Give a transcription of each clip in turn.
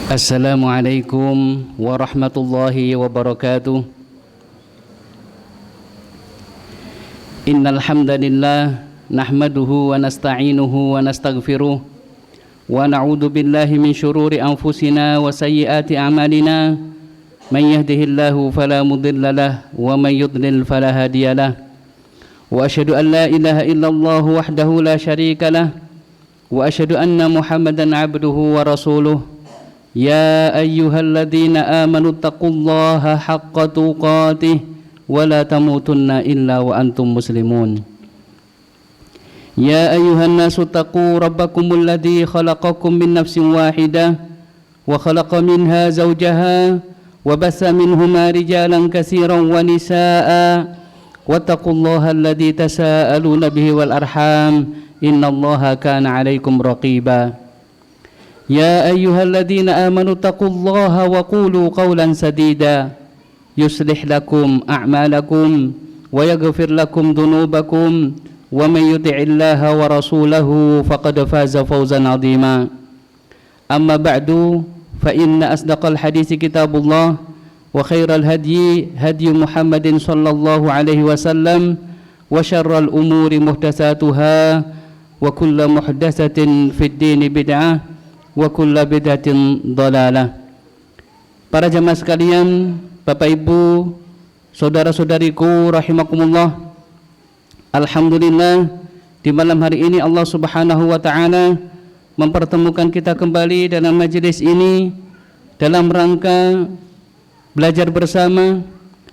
Assalamualaikum warahmatullahi wabarakatuh. Innal hamdalillah nahmaduhu wa nasta'inuhu wa nastaghfiruh wa na'udzu billahi min shururi anfusina wa sayyiati a'malina. Man yahdihillahu fala mudilla lahu wa man yudlil fala hadiyalah. Wa asyhadu an la ilaha illallah wahdahu la syarika lah wa asyhadu anna Muhammadan 'abduhu wa rasuluh. Ya ayyuhalladzina amanu taqullaha haqqa tuqatih wa la tamutunna illa wa antum muslimun. Ya ayyuhan nasu taqu rabbakumul ladzi khalaqakum min nafsin wahidah wa khalaqa minha zawjaha wa bassa minhuma rijalan katsiran wa nisaa'a wattaqullaha alladzi tasaaluna bihi wal arham innallaha kana 'alaikum raqiba. Ya ayyuhalladzina amanu taqullaha wa qulu qawlan sadida yuslih lakum a'malakum wa yaghfir lakum dhunubakum wa may yuti'illaha wa rasulahu faqad faza fawzan 'azima. Amma ba'du fa inna asdaqal hadits kitabullah wa khairal hadyi hadyu Muhammadin sallallahu alaihi wasallam wa syarral umuri muhdatsatuha wa kullu muhdatsatin fid dini bid'ah wa kullu bid'atin dhalalah. Para jamaah sekalian, Bapak Ibu, saudara-saudariku rahimakumullah. Alhamdulillah, di malam hari ini Allah Subhanahu wa taala mempertemukan kita kembali dalam majelis ini dalam rangka belajar bersama,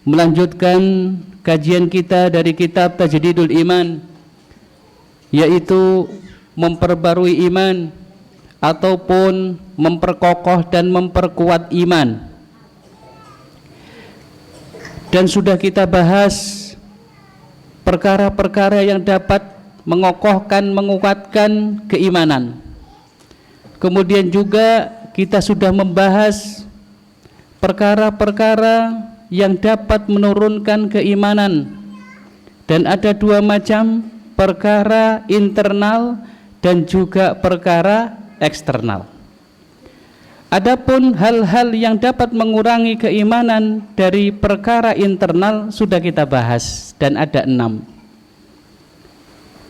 melanjutkan kajian kita dari kitab Tajdidul Iman, yaitu memperbarui iman ataupun memperkokoh dan memperkuat iman. Dan sudah kita bahas perkara-perkara yang dapat mengokohkan, menguatkan keimanan. Kemudian juga kita sudah membahas perkara-perkara yang dapat menurunkan keimanan. Dan ada dua macam, perkara internal dan juga perkara eksternal. Adapun hal-hal yang dapat mengurangi keimanan dari perkara internal sudah kita bahas dan ada 6.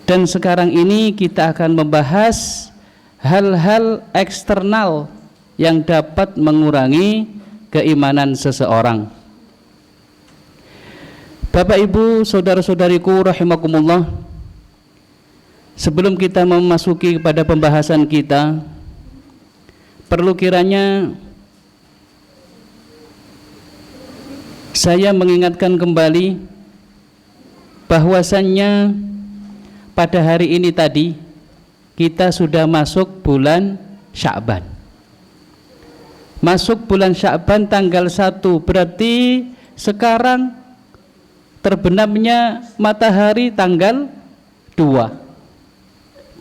Dan sekarang ini kita akan membahas hal-hal eksternal yang dapat mengurangi keimanan seseorang. Bapak Ibu, saudara-saudariku rahimakumullah, sebelum kita memasuki kepada pembahasan kita, perlu kiranya saya mengingatkan kembali bahwasannya pada hari ini tadi kita sudah masuk bulan Sya'ban. Masuk bulan Sya'ban tanggal 1, berarti sekarang terbenamnya matahari tanggal 2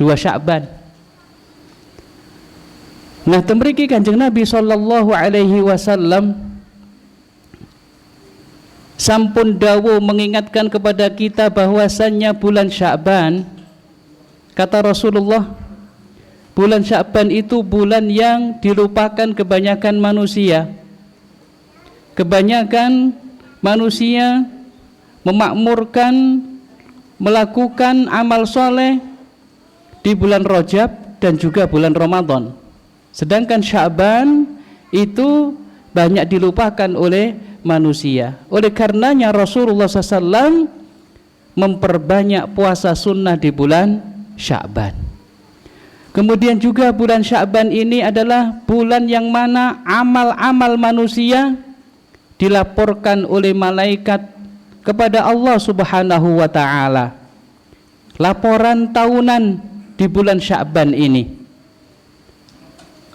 Sya'ban. Nah, temriki Kanjeng Nabi sallallahu alaihi wasallam sampun dawuh mengingatkan kepada kita bahwasannya bulan Sya'ban, kata Rasulullah, bulan Sya'ban itu bulan yang dilupakan kebanyakan manusia. Kebanyakan manusia memakmurkan melakukan amal soleh di bulan Rajab dan juga bulan Ramadan. Sedangkan Sya'ban itu banyak dilupakan oleh manusia. Oleh karenanya Rasulullah SAW memperbanyak puasa sunnah di bulan Sya'ban. Kemudian juga bulan Sya'ban ini adalah bulan yang mana amal-amal manusia dilaporkan oleh malaikat kepada Allah Subhanahu wa ta'ala. Laporan tahunan di bulan Sya'ban ini.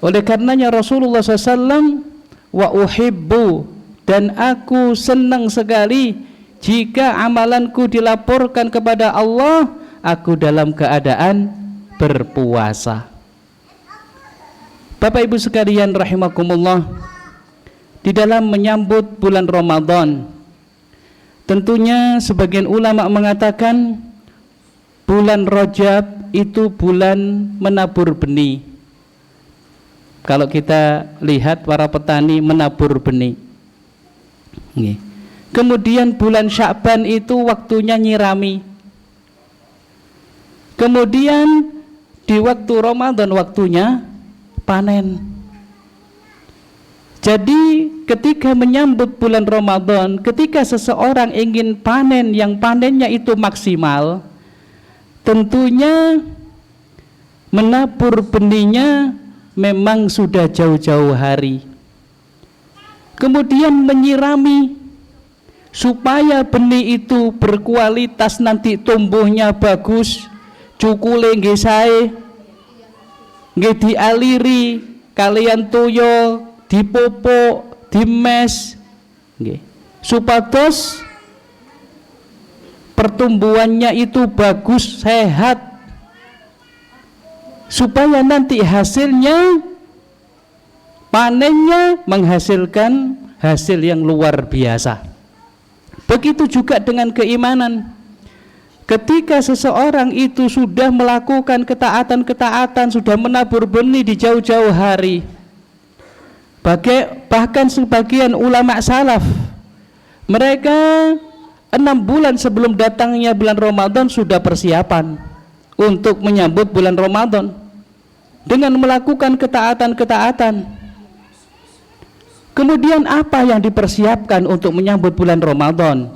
Oleh karenanya Rasulullah SAW, wa uhibbu, dan aku senang sekali jika amalanku dilaporkan kepada Allah, aku dalam keadaan berpuasa. Bapak Ibu sekalian rahimakumullah, di dalam menyambut bulan Ramadan, tentunya sebagian ulama mengatakan bulan Rajab itu bulan menabur benih. Kalau kita lihat para petani menabur benih. Kemudian bulan Sya'ban itu waktunya nyirami. Kemudian di waktu Ramadan waktunya panen. Jadi ketika menyambut bulan Ramadan, ketika seseorang ingin panen yang panennya itu maksimal, tentunya menabur benihnya memang sudah jauh-jauh hari. Kemudian menyirami supaya benih itu berkualitas, nanti tumbuhnya bagus, cukule nggih sae, nggih dialiri kalian toyo, dipupuk, dimes, nggih, supados pertumbuhannya itu bagus, sehat, supaya nanti hasilnya, panennya menghasilkan hasil yang luar biasa. Begitu juga dengan keimanan. Ketika seseorang itu sudah melakukan ketaatan-ketaatan, sudah menabur benih di jauh-jauh hari, bahkan sebagian ulama salaf, mereka 6 bulan sebelum datangnya bulan Ramadan sudah persiapan untuk menyambut bulan Ramadan dengan melakukan ketaatan-ketaatan. Kemudian apa yang dipersiapkan untuk menyambut bulan Ramadan?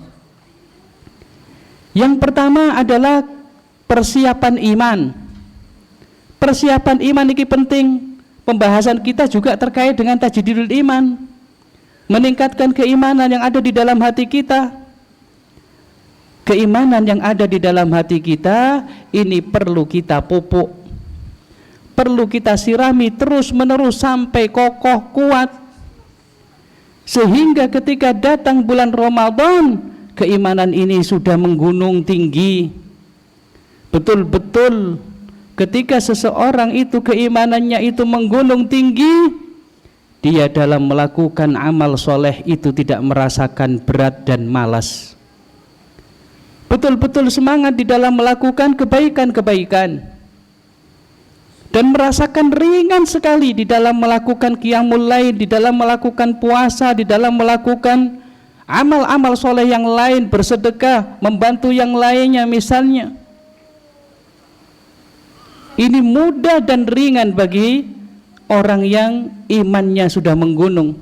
Yang pertama adalah persiapan iman. Persiapan iman ini penting. Pembahasan kita juga terkait dengan tajdidul iman, meningkatkan keimanan yang ada di dalam hati kita. Keimanan yang ada di dalam hati kita ini perlu kita pupuk, perlu kita sirami terus menerus sampai kokoh kuat, sehingga ketika datang bulan Ramadan keimanan ini sudah menggunung tinggi. Betul-betul ketika seseorang itu keimanannya itu menggunung tinggi, dia dalam melakukan amal soleh itu tidak merasakan berat dan malas. Betul-betul semangat di dalam melakukan kebaikan-kebaikan dan merasakan ringan sekali di dalam melakukan qiyamul lail, di dalam melakukan puasa, di dalam melakukan amal-amal soleh yang lain, bersedekah, membantu yang lainnya misalnya. Ini mudah dan ringan bagi orang yang imannya sudah menggunung.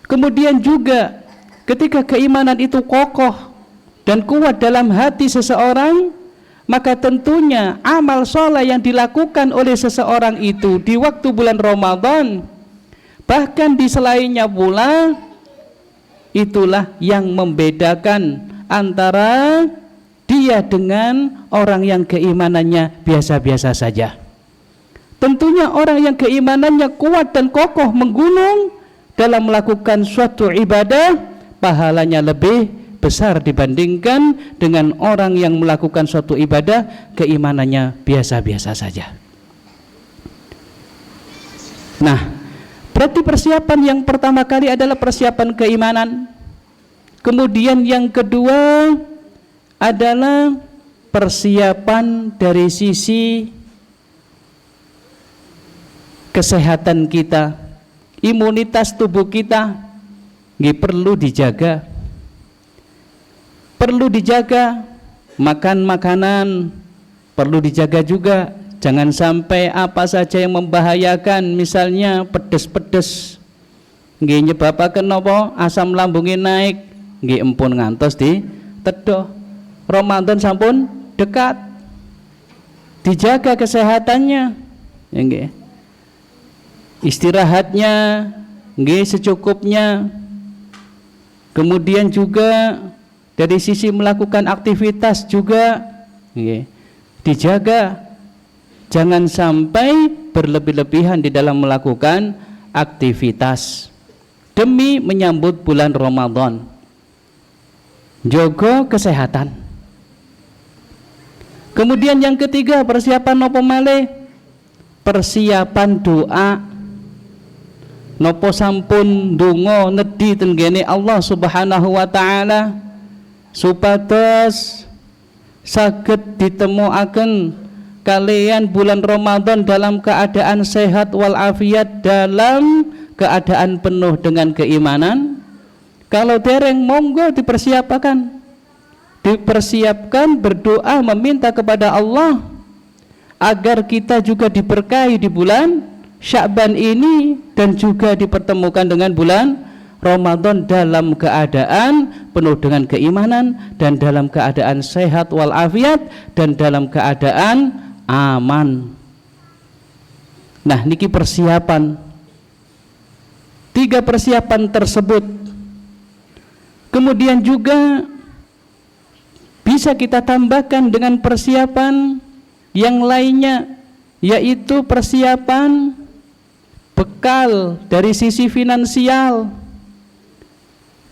Kemudian juga ketika keimanan itu kokoh dan kuat dalam hati seseorang, maka tentunya amal soleh yang dilakukan oleh seseorang itu di waktu bulan Ramadan, bahkan di selainnya pula, itulah yang membedakan antara dia dengan orang yang keimanannya biasa-biasa saja. Tentunya orang yang keimanannya kuat dan kokoh menggunung dalam melakukan suatu ibadah, pahalanya lebih besar dibandingkan dengan orang yang melakukan suatu ibadah keimanannya biasa-biasa saja. Nah, berarti persiapan yang pertama kali adalah persiapan keimanan. Kemudian yang kedua adalah persiapan dari sisi kesehatan kita, imunitas tubuh kita perlu dijaga. Perlu dijaga, makan makanan perlu dijaga juga. Jangan sampai apa saja yang membahayakan, misalnya pedes-pedes, nggih nyebabaken napa asam lambungnya naik, nggih empun ngantos di tedoh. Ramadan sampun dekat, dijaga kesehatannya, ya nggih. Istirahatnya nggih secukupnya. Kemudian juga dari sisi melakukan aktivitas juga dijaga, jangan sampai berlebih-lebihan di dalam melakukan aktivitas demi menyambut bulan Ramadan. Jaga kesehatan. Kemudian yang ketiga, persiapan napa malih? Persiapan doa. Napa sampun ndonga nedhi tenggene Allah Subhanahu wa taala supados saged ditemuaken kalian bulan Ramadan dalam keadaan sehat walafiat, dalam keadaan penuh dengan keimanan? Kalau dereng, monggo dipersiapkan berdoa meminta kepada Allah agar kita juga diberkahi di bulan Sya'ban ini dan juga dipertemukan dengan bulan Ramadan dalam keadaan penuh dengan keimanan dan dalam keadaan sehat walafiat dan dalam keadaan aman. Nah, niki persiapan. 3 persiapan tersebut kemudian juga bisa kita tambahkan dengan persiapan yang lainnya, yaitu persiapan bekal dari sisi finansial.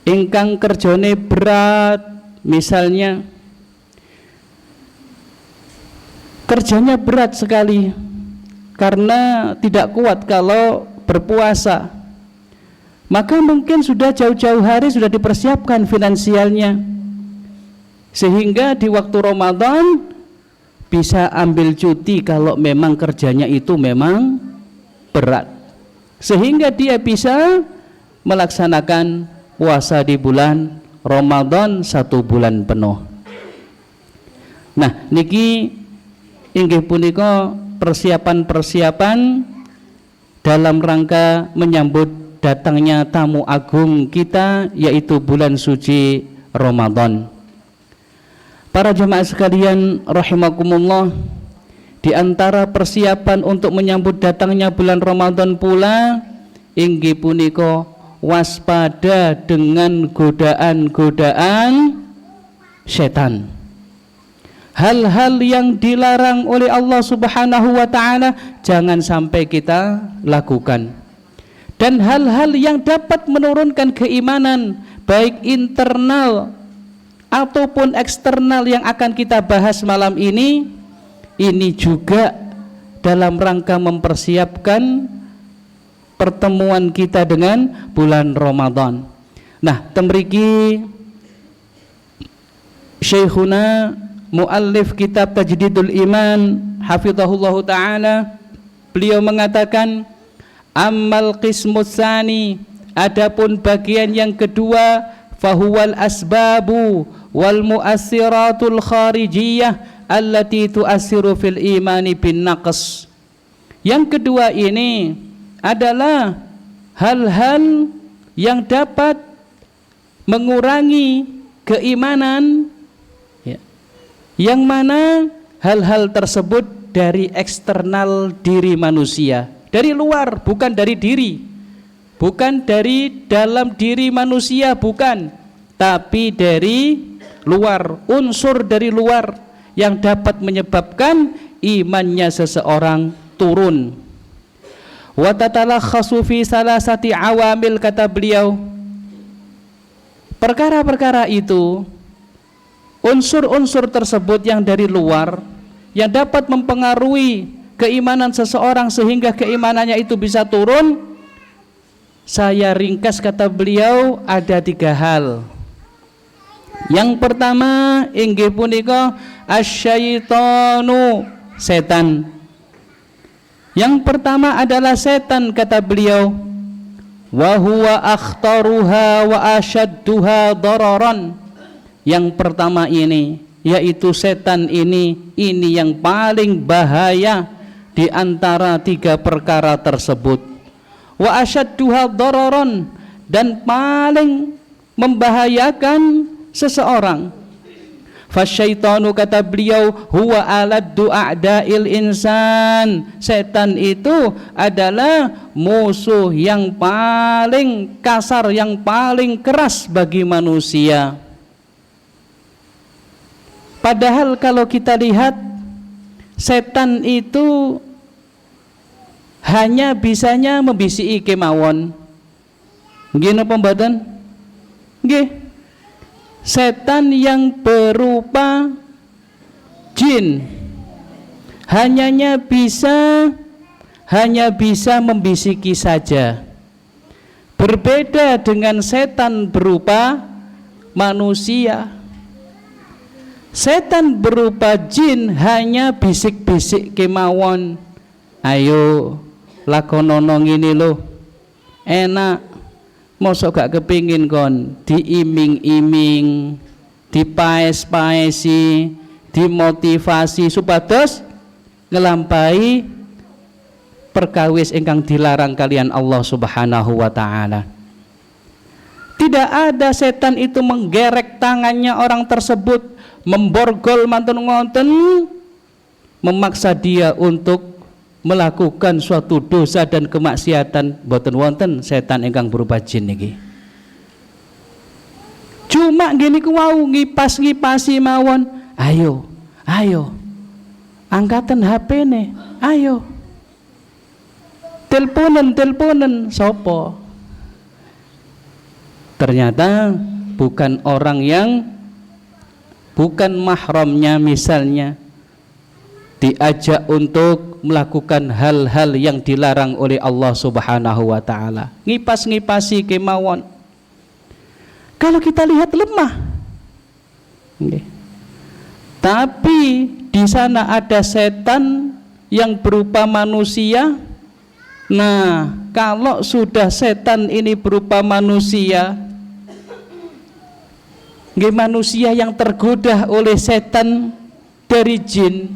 Ingkang kerjane berat, misalnya kerjanya berat sekali karena tidak kuat kalau berpuasa, maka mungkin sudah jauh-jauh hari sudah dipersiapkan finansialnya, sehingga di waktu Ramadan bisa ambil cuti kalau memang kerjanya itu memang berat, sehingga dia bisa melaksanakan puasa di bulan Ramadan 1 bulan penuh. Nah, niki inggih punika persiapan-persiapan dalam rangka menyambut datangnya tamu agung kita, yaitu bulan suci Ramadan. Para jemaah sekalian rahimakumullah, di antara persiapan untuk menyambut datangnya bulan Ramadan pula inggih punika waspada dengan godaan-godaan setan. Hal-hal yang dilarang oleh Allah Subhanahu wa taala jangan sampai kita lakukan. Dan hal-hal yang dapat menurunkan keimanan baik internal ataupun eksternal yang akan kita bahas malam ini juga dalam rangka mempersiapkan pertemuan kita dengan bulan Ramadan. Nah, temriki Syekhuna muallif kitab Tajdidul Iman hafizahullah taala, beliau mengatakan, ammal qismus tsani, adapun bagian yang kedua, fahuwal asbabu wal muassiratul kharijiyah allati tuassiru fil imani bin naqs. Yang kedua ini adalah hal-hal yang dapat mengurangi keimanan, ya, yang mana hal-hal tersebut dari eksternal diri manusia, dari luar, bukan dari diri, bukan dari dalam diri manusia, bukan, tapi dari luar, unsur dari luar yang dapat menyebabkan imannya seseorang turun. Wa tatalakhasu fi salasati awamil, kata beliau, perkara-perkara itu, unsur-unsur tersebut yang dari luar yang dapat mempengaruhi keimanan seseorang sehingga keimanannya itu bisa turun, saya ringkas, kata beliau, ada 3 hal. Yang pertama inggih punika asyaitanu, setan. Yang pertama adalah setan, kata beliau, wa huwa akhtaruha wa asyadduha dararan. Yang pertama ini, yaitu setan ini yang paling bahaya di antara 3 perkara tersebut. Wa asyadduha dararan, dan paling membahayakan seseorang. Fasyaitanu, kata beliau, huwa aladdu a'da'il insan. Setan itu adalah musuh yang paling kasar, yang paling keras bagi manusia. Padahal kalau kita lihat, setan itu hanya bisanya membisiki kemawon. Nggih napa mboten? Nggih. Setan yang berupa jin hanya bisa membisiki saja. Berbeda dengan setan berupa manusia. Setan berupa jin hanya bisik-bisik kemawon. Ayo lakonono ngene lho. Enak. Mosok gak kepingin kon diiming-iming, dipaes-paesi, dimotivasi supados ngelampahi perkawis ingkang dilarang kalian Allah Subhanahu wa taala. Tidak ada setan itu menggerek tangannya orang tersebut, memborgol mantun ngonten, memaksa dia untuk melakukan suatu dosa dan kemaksiatan. Boten wonten setan ingkang berupa jin niki. Cuma gini ku wau ngipas-ngipasi mawon. Ayo, angkatan HP nih, ayo. Teleponen, sopo. Ternyata bukan orang yang bukan mahramnya, misalnya diajak untuk melakukan hal-hal yang dilarang oleh Allah Subhanahu wa taala. Ngipas-ngipasi kemawon. Kalau kita lihat lemah. Okay. Tapi di sana ada setan yang berupa manusia. Nah, kalau sudah setan ini berupa manusia, manusia yang tergoda oleh setan dari jin,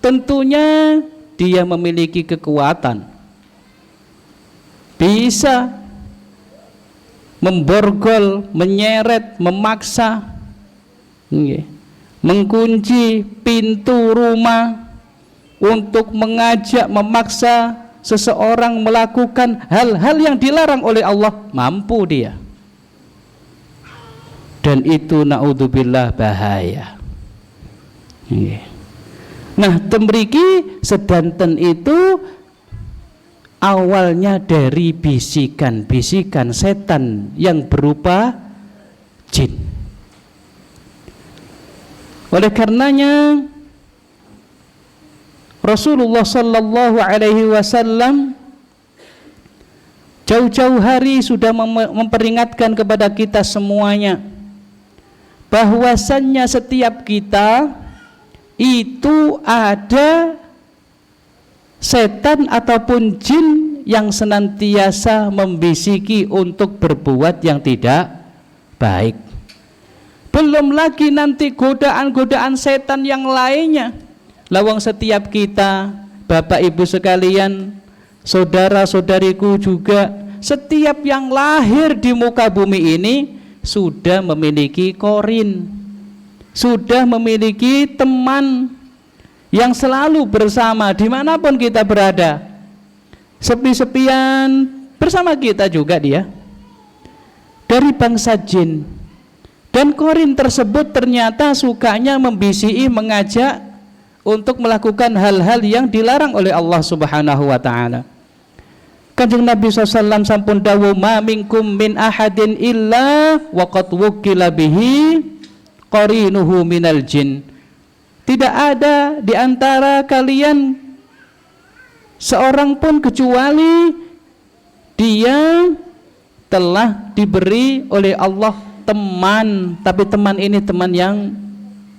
tentunya dia memiliki kekuatan, bisa memborgol, menyeret, memaksa, mengunci pintu rumah untuk mengajak, memaksa seseorang melakukan hal-hal yang dilarang oleh Allah. Mampu dia. Dan itu naudzubillah bahaya. Nah, temriki sedanten itu awalnya dari bisikan-bisikan setan yang berupa jin. Oleh karenanya Rasulullah sallallahu alaihi wasallam jauh-jauh hari sudah memperingatkan kepada kita semuanya bahwasannya setiap kita itu ada setan ataupun jin yang senantiasa membisiki untuk berbuat yang tidak baik. Belum lagi nanti godaan-godaan setan yang lainnya. Lawang setiap kita, Bapak Ibu sekalian, saudara-saudariku juga, setiap yang lahir di muka bumi ini sudah memiliki korin, sudah memiliki teman yang selalu bersama dimanapun kita berada. Sepi-sepian bersama kita juga dia, dari bangsa jin. Dan korin tersebut ternyata sukanya membisiki, mengajak untuk melakukan hal-hal yang dilarang oleh Allah Subhanahu wa ta'ala. Kanjeng Nabi SAW sampun dawuh, ma minkum min ahadin illa waqad wukila bihi qarinuhu minal jin. Tidak ada di antara kalian seorang pun kecuali dia telah diberi oleh Allah teman, tapi teman ini teman yang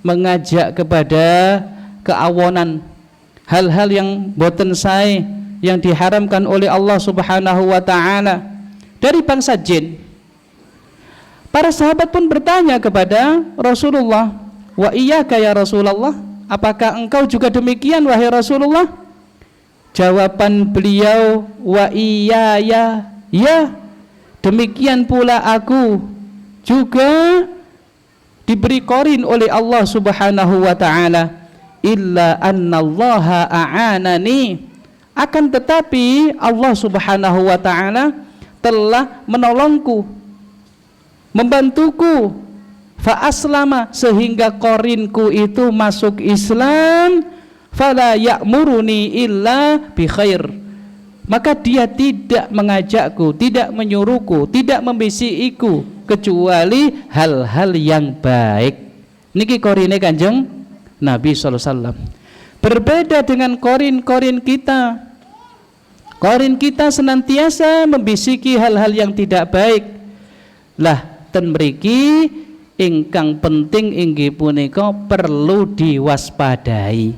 mengajak kepada keawonan, hal-hal yang boten sae, yang diharamkan oleh Allah Subhanahu wa ta'ala, dari bangsa jin. Para sahabat pun bertanya kepada Rasulullah, wa iyyaka ya Rasulullah, apakah engkau juga demikian wahai Rasulullah? Jawaban beliau, wa iyaya, ya demikian pula aku juga diberi korin oleh Allah Subhanahu wa ta'ala, illa annallaha a'anani, akan tetapi Allah Subhanahu wa ta'ala telah menolongku, membantuku, fa aslama, sehingga korinku itu masuk Islam, fala ya'muruni illa bi khair, maka dia tidak mengajakku, tidak menyuruhku, tidak membisikiku kecuali hal-hal yang baik. Niki korine Kanjeng Nabi SAW. Berbeda dengan korin-korin kita. Korin kita senantiasa membisiki hal-hal yang tidak baik. Lah ten mriki ingkang penting inggih punika perlu diwaspadai.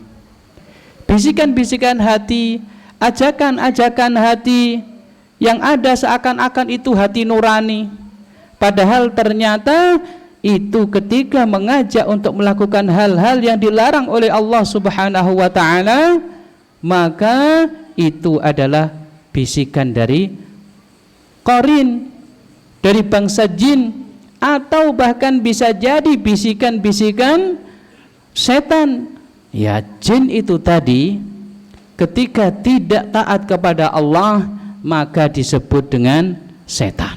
Bisikan-bisikan hati, ajakan-ajakan hati yang ada seakan-akan itu hati nurani, padahal ternyata itu ketika mengajak untuk melakukan hal-hal yang dilarang oleh Allah Subhanahu wa ta'ala, maka itu adalah bisikan dari qarin, dari bangsa jin, atau bahkan bisa jadi bisikan-bisikan setan. Ya, jin itu tadi ketika tidak taat kepada Allah maka disebut dengan setan.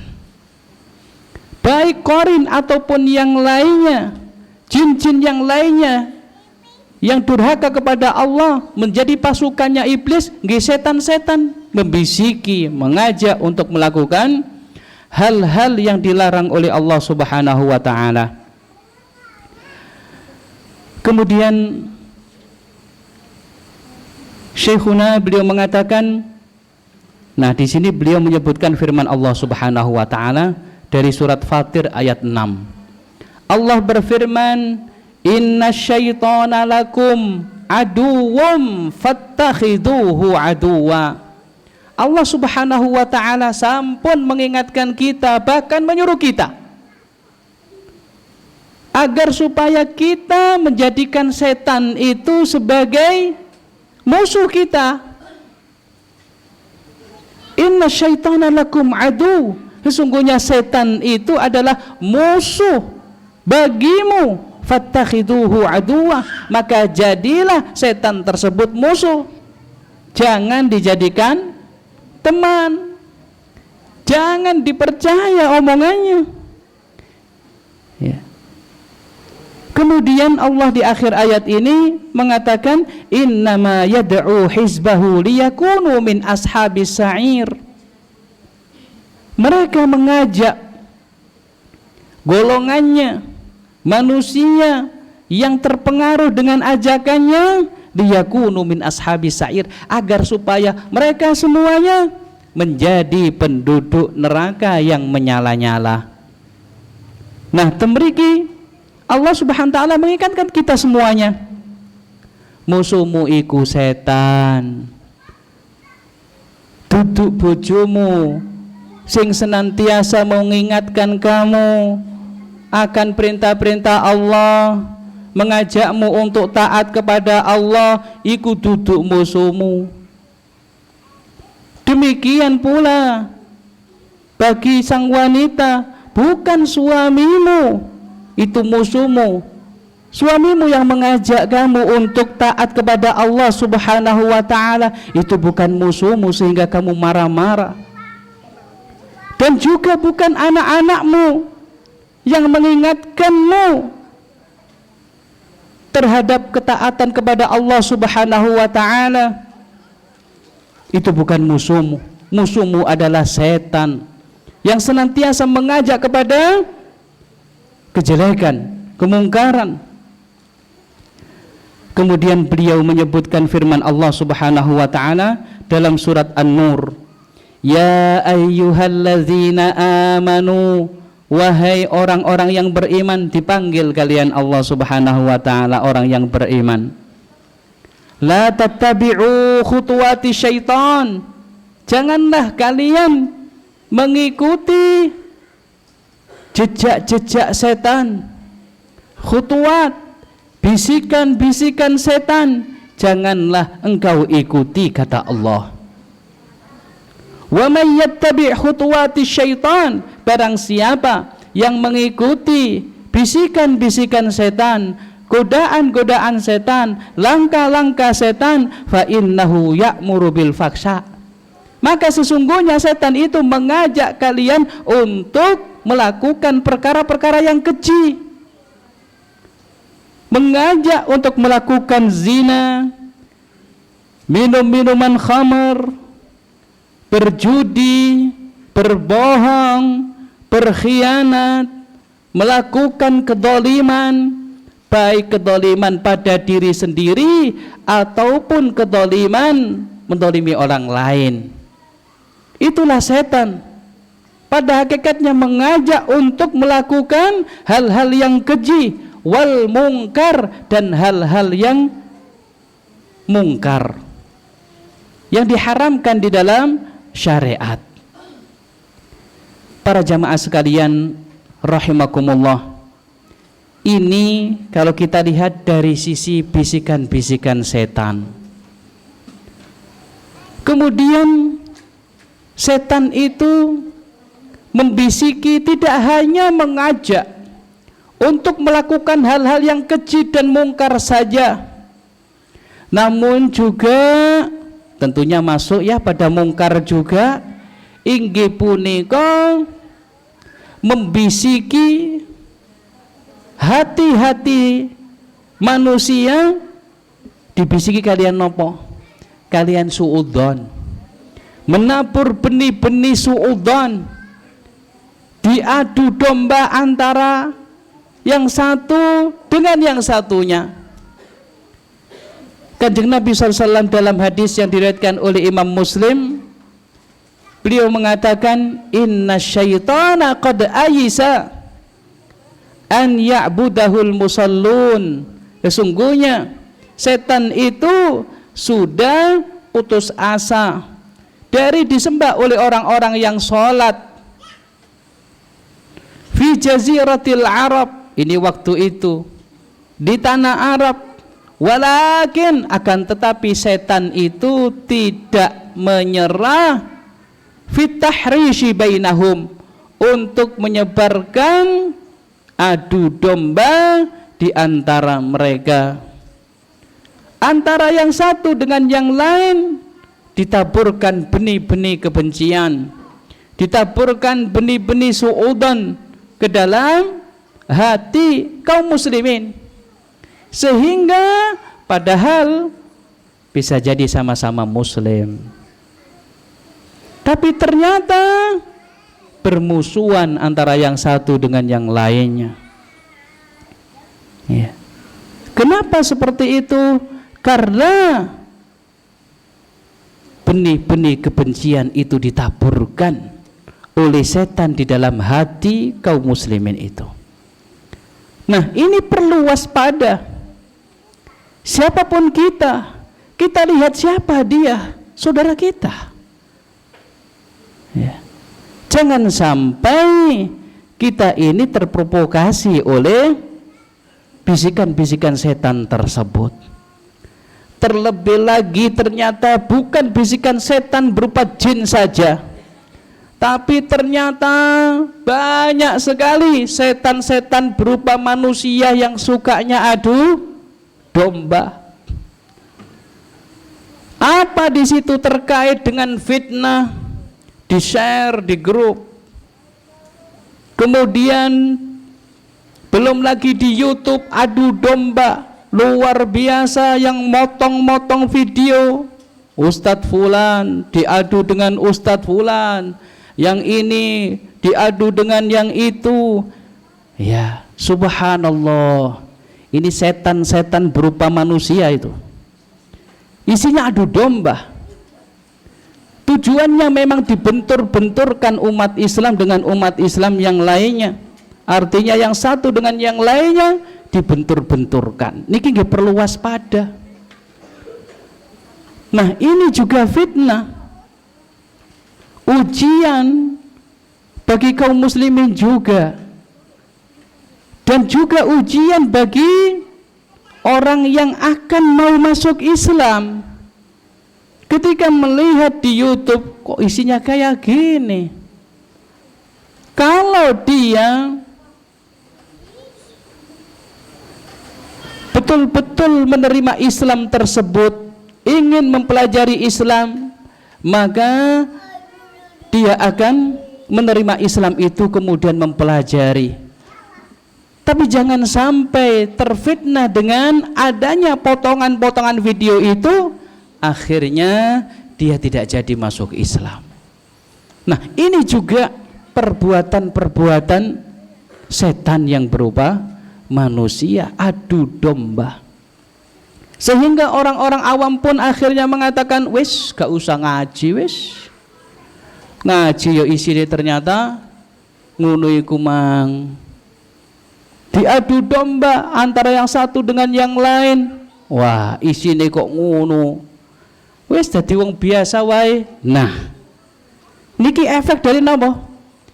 Baik qarin ataupun yang lainnya, jin-jin yang lainnya yang durhaka kepada Allah menjadi pasukannya iblis, nggih setan-setan membisiki, mengajak untuk melakukan hal-hal yang dilarang oleh Allah Subhanahu wa ta'ala. Kemudian Syekhuna beliau mengatakan, nah di sini beliau menyebutkan firman Allah Subhanahu wa ta'ala dari surat Fatir ayat 6. Allah berfirman, inna syaitana lakum aduwwum fattakhiduhu aduwa. Allah Subhanahu wa ta'ala sampun mengingatkan kita, bahkan menyuruh kita agar supaya kita menjadikan setan itu sebagai musuh kita. Inna syaitana lakum adu, sesungguhnya setan itu adalah musuh bagimu. Fattakhiduhu aduwa, maka jadilah setan tersebut musuh, jangan dijadikan teman, jangan dipercaya omongannya. Ya. Kemudian Allah di akhir ayat ini mengatakan, innama yad'u hizbahu liyakunu min ashabis sa'ir. Mereka mengajak golongannya, manusia yang terpengaruh dengan ajakannya, liyakunu min ashabis sa'ir, agar supaya mereka semuanya menjadi penduduk neraka yang menyala-nyala. Nah, temriki Allah Subhanahu wa ta'ala mengingatkan kita semuanya, musuhmu iku setan, duduk bojomu sing senantiasa mengingatkan kamu akan perintah-perintah Allah, mengajakmu untuk taat kepada Allah, iku duduk musuhmu. Demikian pula bagi sang wanita, bukan suamimu itu musuhmu. Suamimu yang mengajak kamu untuk taat kepada Allah Subhanahu wa ta'ala, itu bukan musuhmu sehingga kamu marah-marah. Dan juga bukan anak-anakmu yang mengingatkanmu terhadap ketaatan kepada Allah Subhanahu wa ta'ala, itu bukan musuhmu. Musuhmu adalah setan yang senantiasa mengajak kepada kejelekan, kemungkaran. Kemudian beliau menyebutkan firman Allah Subhanahu wa ta'ala dalam surat An-Nur, ya ayyuhalladzina amanu, wahai orang-orang yang beriman, dipanggil kalian Allah Subhanahu wa ta'ala orang yang beriman. La tattabi'u khutuwati syaitan, janganlah kalian mengikuti jejak-jejak setan. Khutuwat, bisikan-bisikan setan, janganlah engkau ikuti, kata Allah. Wa may yattabi' khutuwati syaitan, barang siapa yang mengikuti bisikan-bisikan setan, godaan-godaan setan, langkah-langkah setan, fa innahu ya'muru bil fahsya, maka sesungguhnya setan itu mengajak kalian untuk melakukan perkara-perkara yang keji, mengajak untuk melakukan zina, minum minuman khamar, berjudi, berbohong, berkhianat, melakukan kedoliman, baik kedoliman pada diri sendiri ataupun kedoliman mendolimi orang lain. Itulah setan. pada hakikatnya mengajak untuk melakukan hal-hal yang keji, wal mungkar, dan hal-hal yang mungkar yang diharamkan di dalam syariat. Para jamaah sekalian rahimakumullah, ini kalau kita lihat dari sisi bisikan-bisikan setan. Kemudian setan itu membisiki, tidak hanya mengajak untuk melakukan hal-hal yang keji dan mungkar saja, namun juga tentunya masuk ya pada mungkar juga, inggih punika membisiki hati-hati manusia. Dibisiki kalian nopo? Kalian suudzon, menabur benih-benih suudzon, diadu domba antara yang satu dengan yang satunya. Kanjeng Nabi SAW dalam hadis yang diriwayatkan oleh Imam Muslim, beliau mengatakan, inna syaitana qad ayisa an ya'budahul musallun. Sesungguhnya setan itu sudah putus asa dari disembah oleh orang-orang yang sholat. Fi jaziratil Arab, ini waktu itu di tanah Arab. Walakin akan tetapi setan itu tidak menyerah fitahrishi bainahum, untuk menyebarkan adu domba di antara mereka. Antara yang satu dengan yang lain ditaburkan benih-benih kebencian, ditaburkan benih-benih suudzon ke dalam hati kaum muslimin, sehingga padahal bisa jadi sama-sama muslim, tapi ternyata bermusuhan antara yang satu dengan yang lainnya. Ya. Kenapa seperti itu? Karena benih-benih kebencian itu ditaburkan oleh setan di dalam hati kaum muslimin itu. Nah, ini perlu waspada. Siapapun kita, kita lihat siapa dia, saudara kita. Ya. Jangan sampai kita ini terprovokasi oleh bisikan-bisikan setan tersebut. Terlebih lagi ternyata bukan bisikan setan berupa jin saja, tapi ternyata banyak sekali setan-setan berupa manusia yang sukanya adu domba. Apa di situ terkait dengan fitnah, di-share di grup, kemudian belum lagi di YouTube adu domba luar biasa, yang motong-motong video Ustadz Fulan diadu dengan Ustadz Fulan, yang ini diadu dengan yang itu. Ya subhanallah, ini setan-setan berupa manusia itu, isinya adu domba. Tujuannya memang dibentur-benturkan umat Islam dengan umat Islam yang lainnya. Artinya yang satu dengan yang lainnya dibentur-benturkan. Niki nggih perlu waspada. Nah, ini juga fitnah, ujian bagi kaum muslimin juga, dan juga ujian bagi orang yang akan mau masuk Islam. Ketika melihat di YouTube kok isinya kayak gini, kalau dia betul-betul menerima Islam tersebut, ingin mempelajari Islam, maka dia akan menerima Islam itu kemudian mempelajari. Tapi jangan sampai terfitnah dengan adanya potongan-potongan video itu, akhirnya dia tidak jadi masuk Islam. Nah, ini juga perbuatan-perbuatan setan yang berupa manusia, adu domba, sehingga orang-orang awam pun akhirnya mengatakan, wis gak usah ngaji, wis ngaji yo isine ternyata ngono iku mang. Diadu domba antara yang satu dengan yang lain. Wah, isine kok ngono. Wis dadi wong biasa wae. Nah, niki efek dari napa?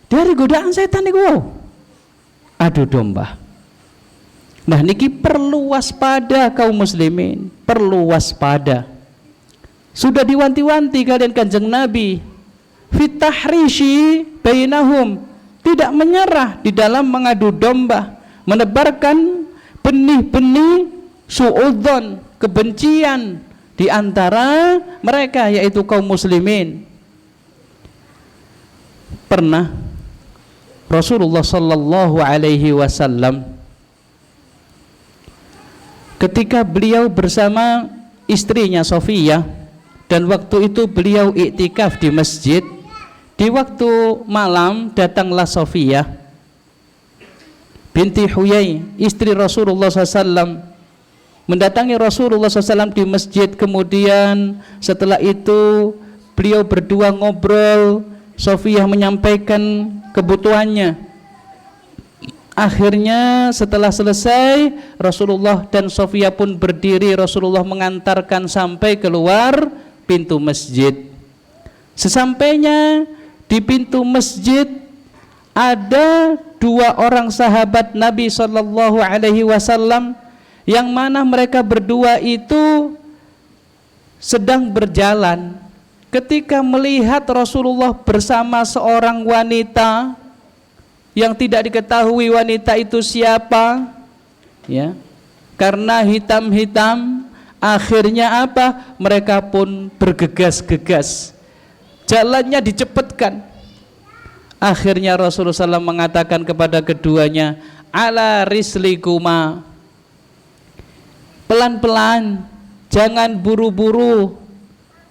Dari godaan setan niku. Adu domba. Nah, niki perlu waspada kaum muslimin, perlu waspada. Sudah diwanti-wanti kalian Kanjeng Nabi fitahrishi bainahum, tidak menyerah di dalam mengadu domba, menebarkan benih-benih suudzon, kebencian di antara mereka yaitu kaum muslimin. Pernah Rasulullah sallallahu alaihi wasallam ketika beliau bersama istrinya Sofiyah, dan waktu itu beliau iktikaf di masjid, di waktu malam datanglah Sofiyah binti Huyai, istri Rasulullah SAW, mendatangi Rasulullah SAW di masjid. Kemudian setelah itu beliau berdua ngobrol, Sofiyah menyampaikan kebutuhannya. Akhirnya setelah selesai, Rasulullah dan Sofiyah pun berdiri, Rasulullah mengantarkan sampai keluar pintu masjid. Sesampainya di pintu masjid, ada dua orang sahabat Nabi Sallallahu Alaihi Wasallam yang mana mereka berdua itu sedang berjalan. Ketika melihat Rasulullah bersama seorang wanita yang tidak diketahui wanita itu siapa, ya, karena hitam-hitam, akhirnya apa? Mereka pun bergegas-gegas, jalannya dicepatkan. Akhirnya Rasulullah SAW mengatakan kepada keduanya, ala rislikuma, pelan-pelan, jangan buru-buru.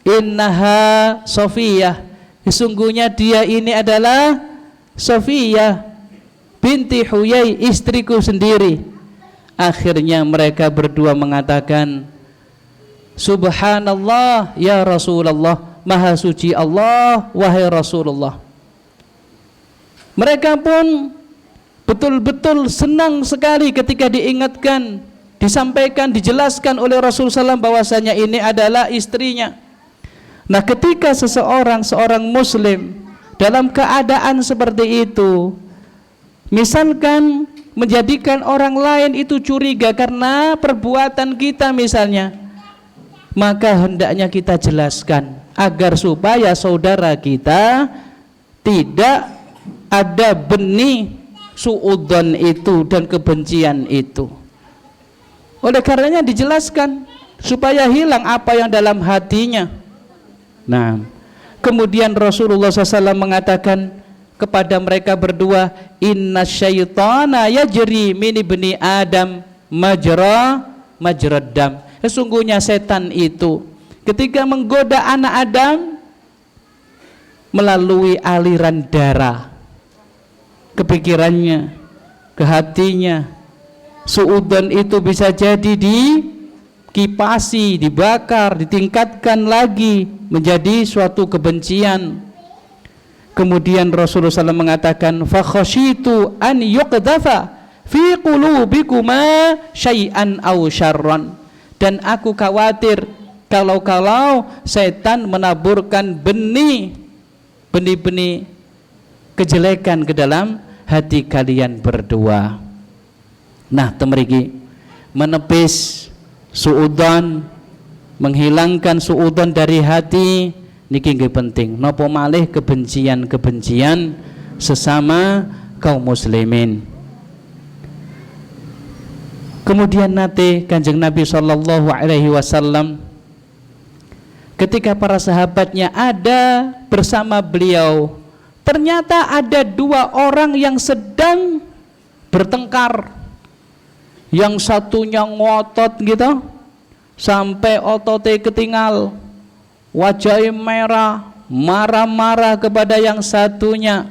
Innaha Sofiyah, sesungguhnya dia ini adalah Sofiyah binti Huyai, istriku sendiri. Akhirnya mereka berdua mengatakan, Subhanallah ya Rasulullah, maha suci Allah wahai Rasulullah. Mereka pun betul-betul senang sekali ketika diingatkan, disampaikan, dijelaskan oleh Rasulullah SAW bahwasanya ini adalah istrinya. Nah, ketika seorang muslim dalam keadaan seperti itu, misalkan menjadikan orang lain itu curiga karena perbuatan kita misalnya, maka hendaknya kita jelaskan agar supaya saudara kita tidak ada benih suudzon itu dan kebencian itu. Oleh karenanya dijelaskan supaya hilang apa yang dalam hatinya. Nah, kemudian Rasulullah SAW mengatakan kepada mereka berdua, inna syaitana yajri min ibni Adam majrad dam. Sesungguhnya setan itu ketika menggoda anak Adam melalui aliran darah, kepikirannya, ke hatinya. Suudzon itu bisa jadi dikipasi, dibakar, ditingkatkan lagi menjadi suatu kebencian. Kemudian Rasulullah SAW mengatakan, fa khasyitu an yuqdhafa fi qulubikuma syai'an aw syarran, dan aku khawatir kalau setan menaburkan benih-benih kejelekan ke dalam hati kalian berdua. Nah, temeriki menepis suudzon, menghilangkan suudzon dari hati niki nggih penting. Napa malih kebencian-kebencian sesama kaum muslimin. Kemudian nate Kanjeng Nabi sallallahu alaihi wasallam ketika para sahabatnya ada bersama beliau, ternyata ada dua orang yang sedang bertengkar. Yang satunya ngotot gitu sampai ototnya ketinggal, wajahnya merah, marah-marah kepada yang satunya.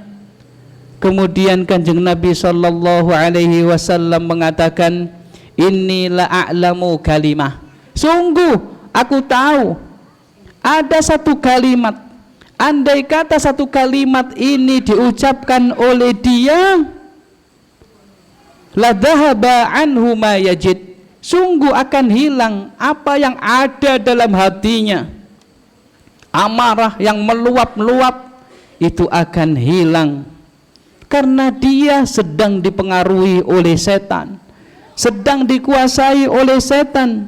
Kemudian Kanjeng Nabi sallallahu alaihi wasallam mengatakan, inni la a'lamu kalimah, sungguh aku tahu ada satu kalimat, andai kata satu kalimat ini diucapkan oleh dia, la dhahaba anhu ma yajid, sungguh akan hilang apa yang ada dalam hatinya. Amarah yang meluap-luap itu akan hilang, karena dia sedang dipengaruhi oleh setan, sedang dikuasai oleh setan.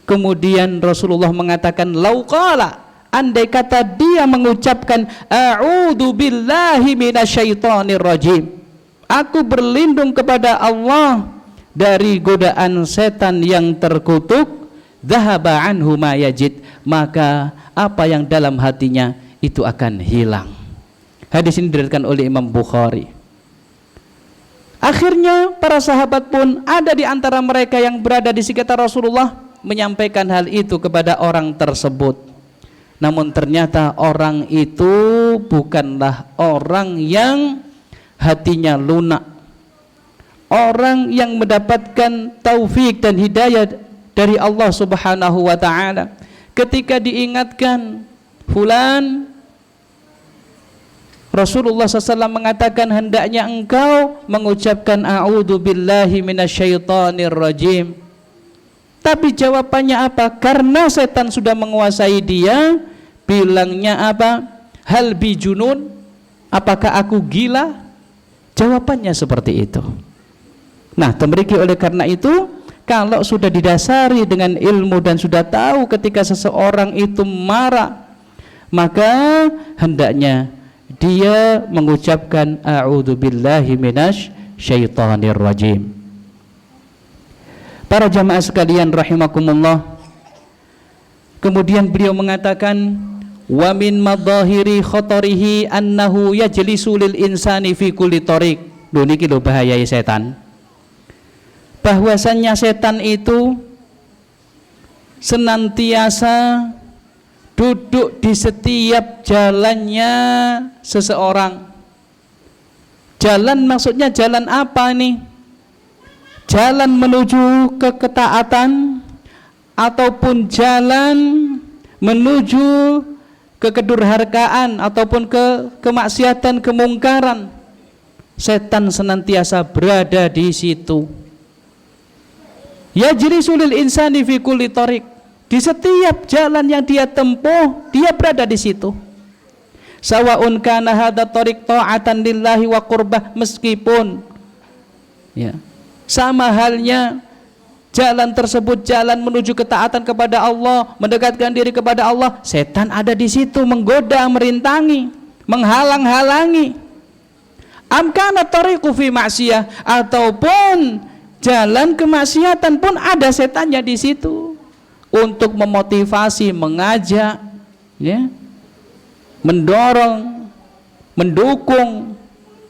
Kemudian Rasulullah mengatakan, lauqala, andai kata dia mengucapkan a'udzu billahi minasyaitonir rajim, aku berlindung kepada Allah dari godaan setan yang terkutuk, dhahaba anhu ma yajid, maka apa yang dalam hatinya itu akan hilang. Hadis ini diriwayatkan oleh Imam Bukhari. Akhirnya para sahabat pun ada di antara mereka yang berada di sekitar Rasulullah menyampaikan hal itu kepada orang tersebut. Namun ternyata orang itu bukanlah orang yang hatinya lunak, orang yang mendapatkan taufik dan hidayah dari Allah Subhanahu wa ta'ala. Ketika diingatkan, fulan, Rasulullah SAW mengatakan hendaknya engkau mengucapkan a'udzu billahi minasyaitonir rajim. Tapi jawabannya apa? Karena setan sudah menguasai dia, bilangnya apa? Hal bijunun, apakah aku gila? Jawabannya seperti itu. Nah, demikian oleh karena itu, kalau sudah didasari dengan ilmu dan sudah tahu ketika seseorang itu marah, maka hendaknya dia mengucapkan a'udzu billahi minasy syaitonir rajim. Para jamaah sekalian rahimakumullah, kemudian beliau mengatakan, wa min madahiri khatarihi annahu yajlisu lil insani fi kulli tariq. Niki lho bahayai setan. Bahwasannya setan itu senantiasa duduk di setiap jalannya seseorang. Jalan maksudnya jalan apa nih? Jalan menuju ke ketaatan ataupun jalan menuju ke kedurhakaan ataupun ke kemaksiatan, kemungkaran. Setan senantiasa berada di situ. Yajrisu lil insani fi kulli tariq, di setiap jalan yang dia tempuh dia berada di situ. Sawaun kana hadza tariq ta'atan lillahi wa qurbah, meskipun ya, sama halnya jalan tersebut jalan menuju ketaatan kepada Allah, mendekatkan diri kepada Allah, setan ada di situ menggoda, merintangi, menghalang-halangi. Amkana tariqu fi maksiyah, ataupun jalan kemaksiatan pun ada setannya di situ untuk memotivasi, mengajak, ya, mendorong, mendukung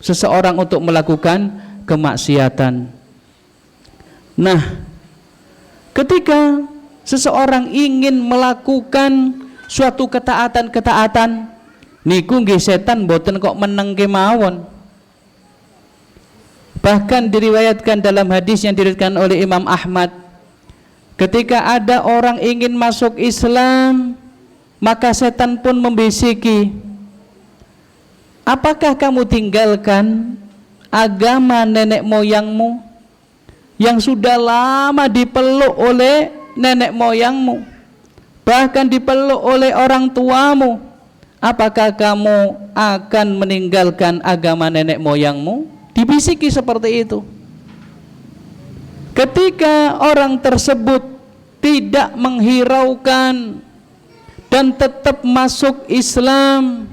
seseorang untuk melakukan kemaksiatan. Nah, ketika seseorang ingin melakukan suatu ketaatan-ketaatan, niku nggih setan mboten kok meneng kemawon. Bahkan diriwayatkan dalam hadis yang diriwayatkan oleh Imam Ahmad, ketika ada orang ingin masuk Islam, maka setan pun membisiki, apakah kamu tinggalkan agama nenek moyangmu yang sudah lama dipeluk oleh nenek moyangmu, bahkan dipeluk oleh orang tuamu? Apakah kamu akan meninggalkan agama nenek moyangmu? Dibisiki seperti itu. Ketika orang tersebut tidak menghiraukan dan tetap masuk Islam,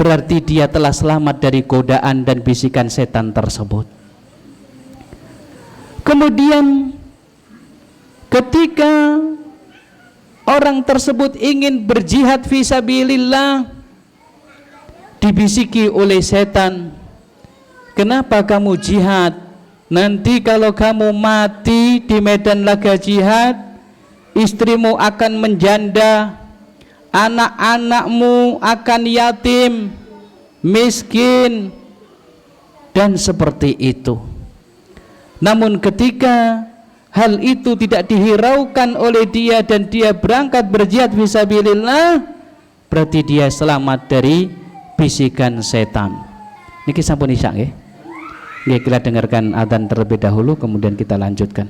berarti dia telah selamat dari godaan dan bisikan setan tersebut. Kemudian ketika orang tersebut ingin berjihad fisabilillah, dibisiki oleh setan, kenapa kamu jihad? Nanti kalau kamu mati di medan laga jihad, istrimu akan menjanda, anak-anakmu akan yatim, miskin, dan seperti itu. Namun ketika hal itu tidak dihiraukan oleh dia dan dia berangkat berjihad fisabilillah, berarti dia selamat dari bisikan setan. Niki sampun isya nggih. Nggih, kita dengarkan adzan terlebih dahulu kemudian kita lanjutkan.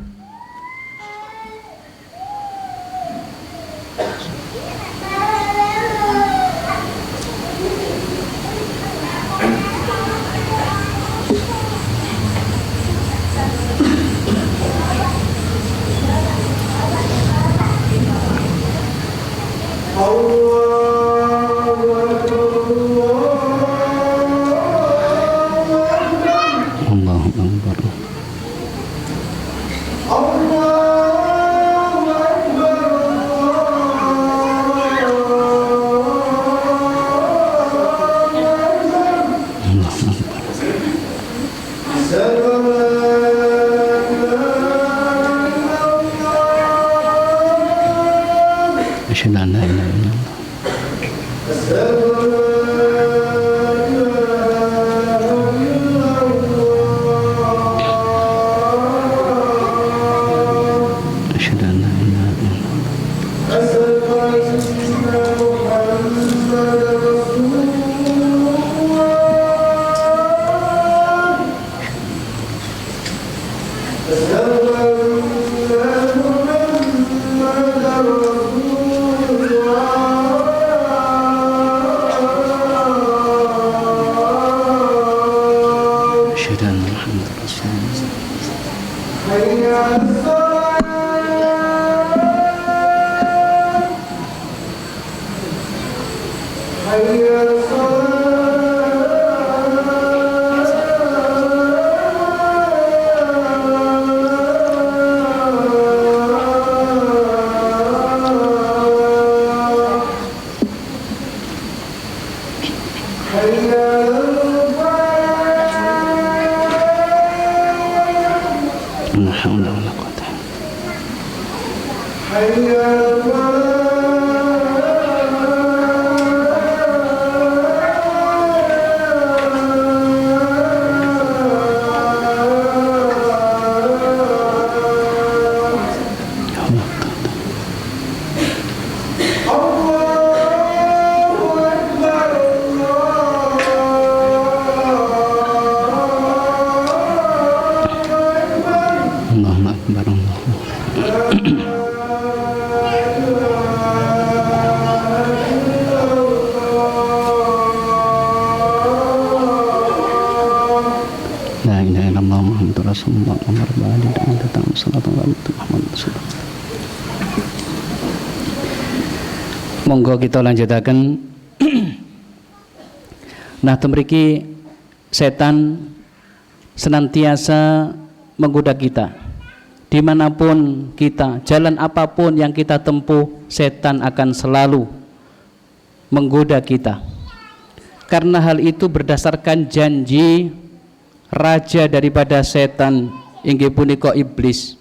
Monggo kita lanjutaken. Nah, temriki setan senantiasa menggoda kita. Dimanapun kita, jalan apapun yang kita tempuh, setan akan selalu menggoda kita. Karena hal itu berdasarkan janji raja daripada setan, inggih punika iblis.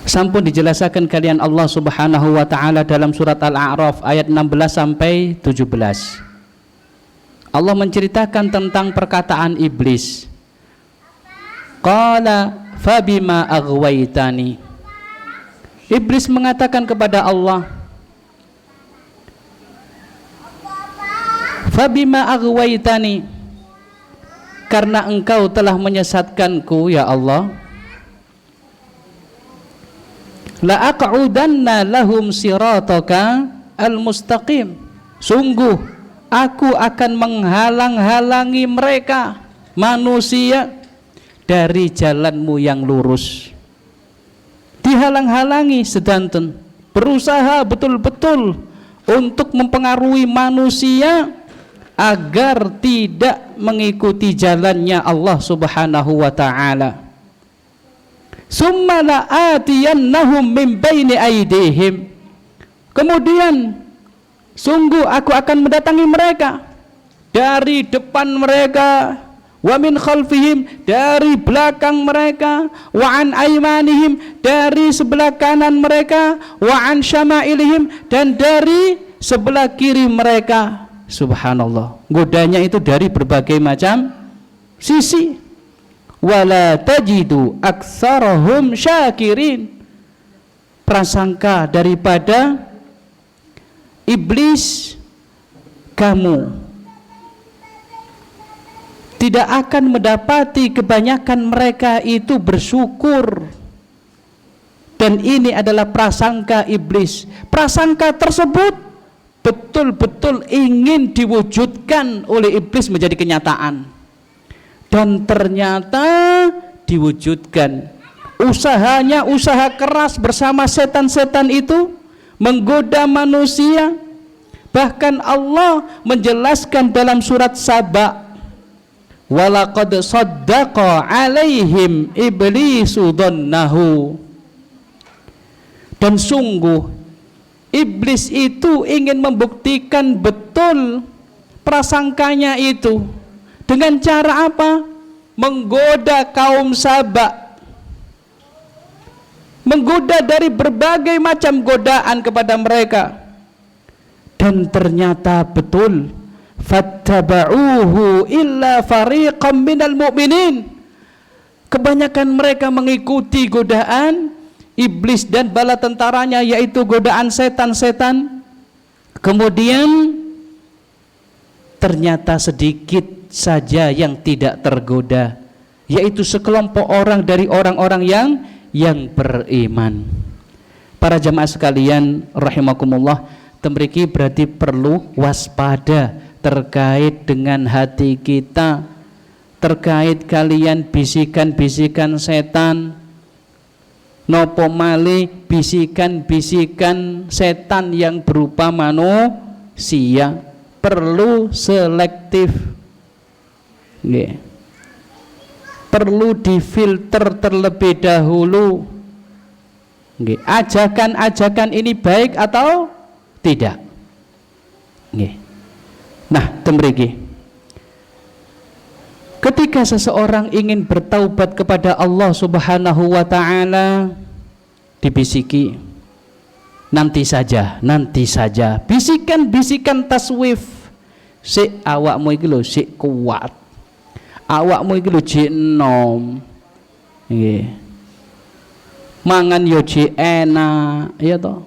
Sampun dijelaskan kalian Allah Subhanahu wa taala dalam surat Al-A'raf ayat 16 sampai 17. Allah menceritakan tentang perkataan iblis. Qala fabima aghwaytani. Iblis mengatakan kepada Allah, fabima aghwaytani, karena engkau telah menyesatkanku ya Allah, la aq'udanna lahum sirataka al-mustaqim, sungguh aku akan menghalang-halangi mereka manusia dari jalanmu yang lurus. Dihalang-halangi sedanten, berusaha betul-betul untuk mempengaruhi manusia agar tidak mengikuti jalannya Allah Subhanahu wa ta'ala. Summa la'atiyannahum min baini aydihim, kemudian sungguh aku akan mendatangi mereka dari depan mereka, wa min khalfihim, dari belakang mereka, wa an aymanihim, dari sebelah kanan mereka, wa an syama'ilihim, dan dari sebelah kiri mereka. Subhanallah, godanya itu dari berbagai macam sisi. Wala tajidu aktsarahum syakirin, prasangka daripada iblis, kamu tidak akan mendapati kebanyakan mereka itu bersyukur. Dan ini adalah prasangka iblis. Prasangka tersebut betul-betul ingin diwujudkan oleh iblis menjadi kenyataan. Dan ternyata diwujudkan. Usahanya usaha keras bersama setan-setan itu menggoda manusia. Bahkan Allah menjelaskan dalam surat Saba, walaqad saddaqa alaihim iblisu dhannahu. Dan sungguh iblis itu ingin membuktikan betul prasangkanya itu. Dengan cara apa? Menggoda kaum Saba, menggoda dari berbagai macam godaan kepada mereka. Dan ternyata betul, fattaba'uhu illa fariqam minal mu'minin. Kebanyakan mereka mengikuti godaan iblis dan bala tentaranya, yaitu godaan setan-setan. Kemudian ternyata sedikit saja yang tidak tergoda, yaitu sekelompok orang dari orang-orang yang beriman. Para jamaah sekalian rahimakumullah, temriki berarti perlu waspada terkait dengan hati kita, terkait kalian bisikan-bisikan setan, nopo male bisikan-bisikan setan yang berupa manusia. Perlu selektif, perlu difilter terlebih dahulu. Ajakan-ajakan ini baik atau tidak? Nah, temriki, ketika seseorang ingin bertaubat kepada Allah Subhanahu wa ta'ala, dibisiki, nanti saja, bisikan-bisikan taswif, sik awakmu iki lho sik kuat, awakmu iki lho jek enom, mangan yo jek enak, ya toh,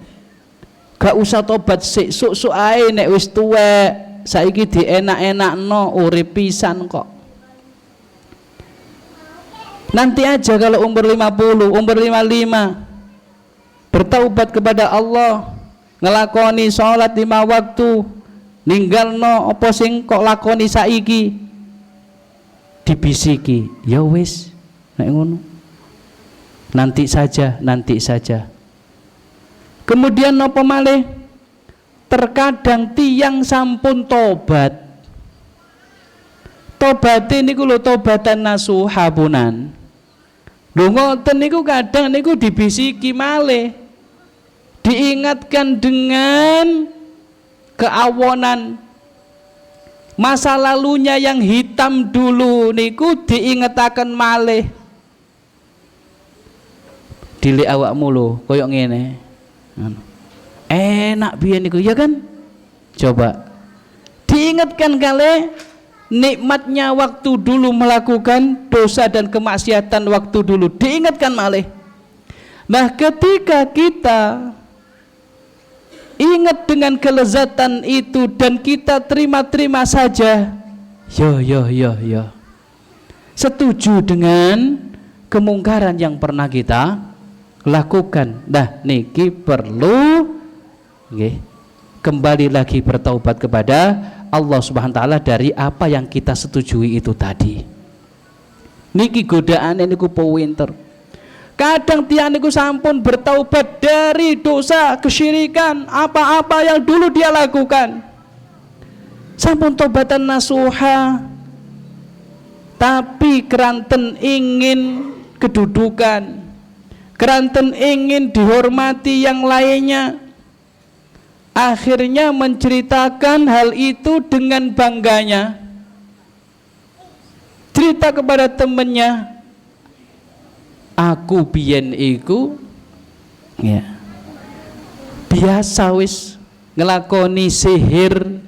gak usah tobat sik, sok-sok ae nek wis tuwek, saiki dienak-enakno urip pisan kok. Nanti aja kalau umur 50, umur 55 bertaubat kepada Allah, ngelakoni sholat 5 waktu, ninggalno apa sing kok lakoni saiki, dibisiki, ya wis nek ngono, nanti saja. Kemudian apa malih, terkadang tiang sampun tobat niku lho tobatan nasuha punan. Lho ngoten niku kadang niku dibisiki malih, diingatkan dengan keawonan masa lalunya yang hitam dulu niku, diingataken malih. Dilek awakmu lho koyok ngene, enak biyen niku ya kan, coba diingatkan kali nikmatnya waktu dulu melakukan dosa dan kemaksiatan waktu dulu, diingatkan malih. Nah, ketika kita ingat dengan kelezatan itu dan kita terima-terima saja, yo setuju dengan kemungkaran yang pernah kita lakukan. Nah, niki perlu kembali lagi bertaubat kepada Allah Subhanahu wa ta'ala dari apa yang kita setujui itu tadi. Niki godaan niku powinter. Kadang tiang niku sampun bertaubat dari dosa kesyirikan apa-apa yang dulu dia lakukan, sampun tobatan nasuha, tapi keranten ingin kedudukan, keranten ingin dihormati yang lainnya, akhirnya menceritakan hal itu dengan bangganya, cerita kepada temannya, aku biyen iku biasa wis ngelakoni sihir,